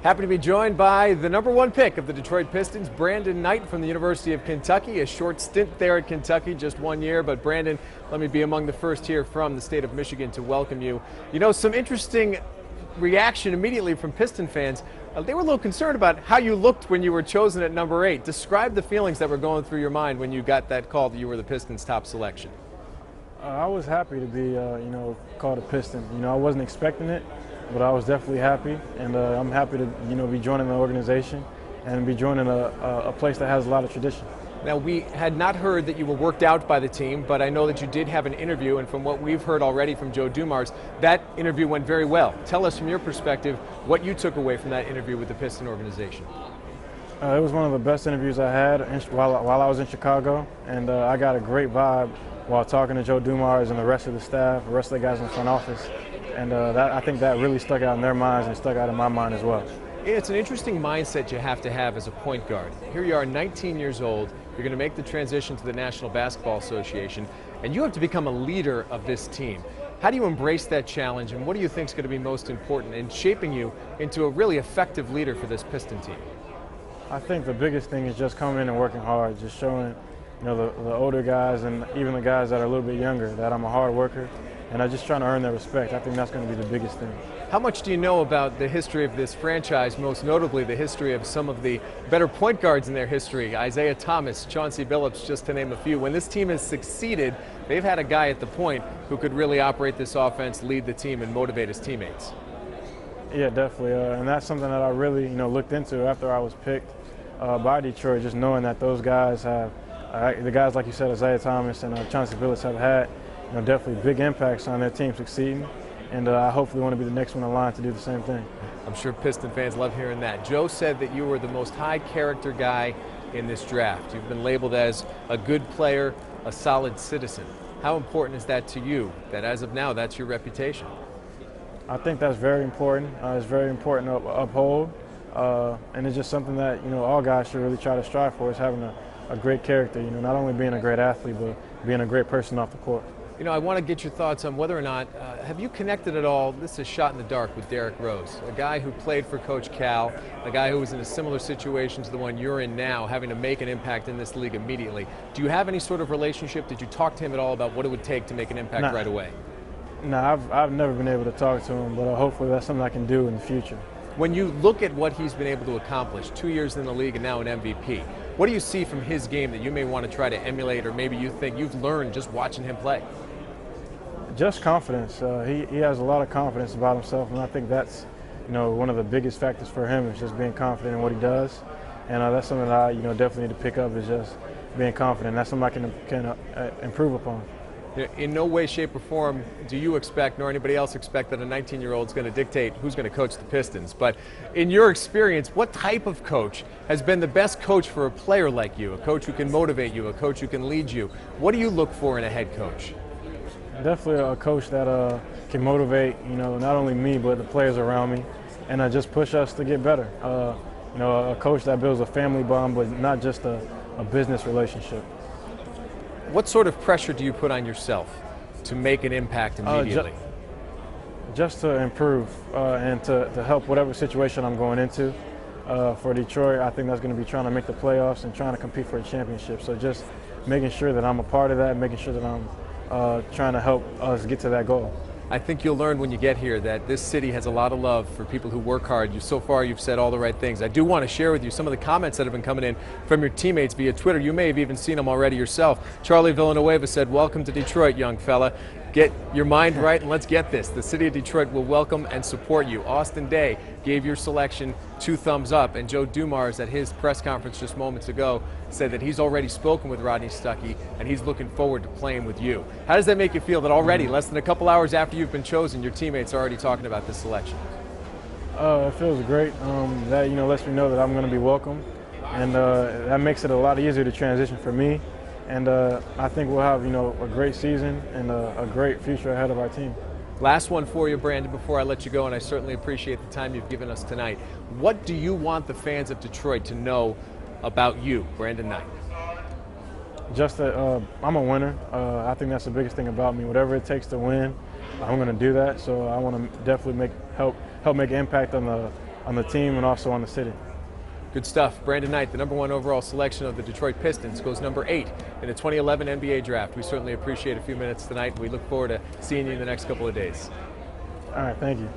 Happy to be joined by the #1 pick of the Detroit Pistons, Brandon Knight from the University of Kentucky. A short stint there at Kentucky, just 1 year. But Brandon, let me be among the first here from the state of Michigan to welcome you. You know, some interesting reaction immediately from Piston fans. They were a little concerned about how you looked when you were chosen at #8. Describe the feelings that were going through your mind when you got that call that you were the Pistons' top selection. I was happy to be, called a Piston. I wasn't expecting it, but I was definitely happy, and I'm happy to, be joining the organization and be joining a place that has a lot of tradition. Now, we had not heard that you were worked out by the team, but I know that you did have an interview, and from what we've heard already from Joe Dumars, that interview went very well. Tell us from your perspective what you took away from that interview with the Piston organization. It was one of the best interviews I had while I was in Chicago, and I got a great vibe while talking to Joe Dumars and the rest of the staff, the rest of the guys in the front office. And I think that really stuck out in their minds and stuck out in my mind as well. It's an interesting mindset you have to have as a point guard. Here you are, 19 years old. You're going to make the transition to the National Basketball Association, and you have to become a leader of this team. How do you embrace that challenge, and what do you think is going to be most important in shaping you into a really effective leader for this Piston team? I think the biggest thing is just coming in and working hard, just showing the older guys and even the guys that are a little bit younger that I'm a hard worker, and I'm just trying to earn their respect. I think that's going to be the biggest thing. How much do you know about the history of this franchise, most notably the history of some of the better point guards in their history, Isaiah Thomas, Chauncey Billups, just to name a few? When this team has succeeded, they've had a guy at the point who could really operate this offense, lead the team, and motivate his teammates. Yeah, definitely, and that's something that I really looked into after I was picked by Detroit, just knowing that those guys have, the guys like you said, Isaiah Thomas and Chauncey Billups have had definitely big impacts on their team succeeding, and I hopefully want to be the next one in line to do the same thing. I'm sure Piston fans love hearing that. Joe said that you were the most high character guy in this draft. You've been labeled as a good player, a solid citizen. How important is that to you, that as of now that's your reputation? I think that's very important. It's very important to uphold, and it's just something that all guys should really try to strive for, is having a great character, not only being a great athlete, but being a great person off the court. I want to get your thoughts on whether or not, have you connected at all, this is a shot in the dark, with Derrick Rose, a guy who played for Coach Cal, a guy who was in a similar situation to the one you're in now, having to make an impact in this league immediately. Do you have any sort of relationship? Did you talk to him at all about what it would take to make an impact right away? No, I've never been able to talk to him, but hopefully that's something I can do in the future. When you look at what he's been able to accomplish, 2 years in the league and now an MVP, what do you see from his game that you may want to try to emulate, or maybe you think you've learned just watching him play? Just confidence. He has a lot of confidence about himself, and I think that's one of the biggest factors for him, is just being confident in what he does. And that's something that I definitely need to pick up, is just being confident. That's something I can improve upon. In no way, shape, or form do you expect, nor anybody else expect, that a 19-year-old is going to dictate who's going to coach the Pistons. But in your experience, what type of coach has been the best coach for a player like you, a coach who can motivate you, a coach who can lead you? What do you look for in a head coach? Definitely a coach that can motivate, not only me, but the players around me, and just push us to get better. A coach that builds a family bond, but not just a business relationship. What sort of pressure do you put on yourself to make an impact immediately? Just to improve and to help whatever situation I'm going into. For Detroit, I think that's going to be trying to make the playoffs and trying to compete for a championship. So just making sure that I'm a part of that, making sure that I'm trying to help us get to that goal. I think you'll learn when you get here that this city has a lot of love for people who work hard. So far, you've said all the right things. I do want to share with you some of the comments that have been coming in from your teammates via Twitter. You may have even seen them already yourself. Charlie Villanueva said, "Welcome to Detroit, young fella. Get your mind right and let's get this. The city of Detroit will welcome and support you." Austin Day gave your selection 2 thumbs up, and Joe Dumars at his press conference just moments ago said that he's already spoken with Rodney Stuckey and he's looking forward to playing with you. How does that make you feel that already, less than a couple hours after you've been chosen, your teammates are already talking about this selection? It feels great. That lets me know that I'm going to be welcome, and that makes it a lot easier to transition for me. And I think we'll have a great season and a great future ahead of our team. Last one for you, Brandon, before I let you go, and I certainly appreciate the time you've given us tonight. What do you want the fans of Detroit to know about you, Brandon Knight? Just that I'm a winner. I think that's the biggest thing about me. Whatever it takes to win, I'm going to do that. So I want to definitely help make an impact on on the team and also on the city. Good stuff. Brandon Knight, the #1 overall selection of the Detroit Pistons, goes #8 in the 2011 NBA draft. We certainly appreciate a few minutes tonight. We look forward to seeing you in the next couple of days. All right, thank you.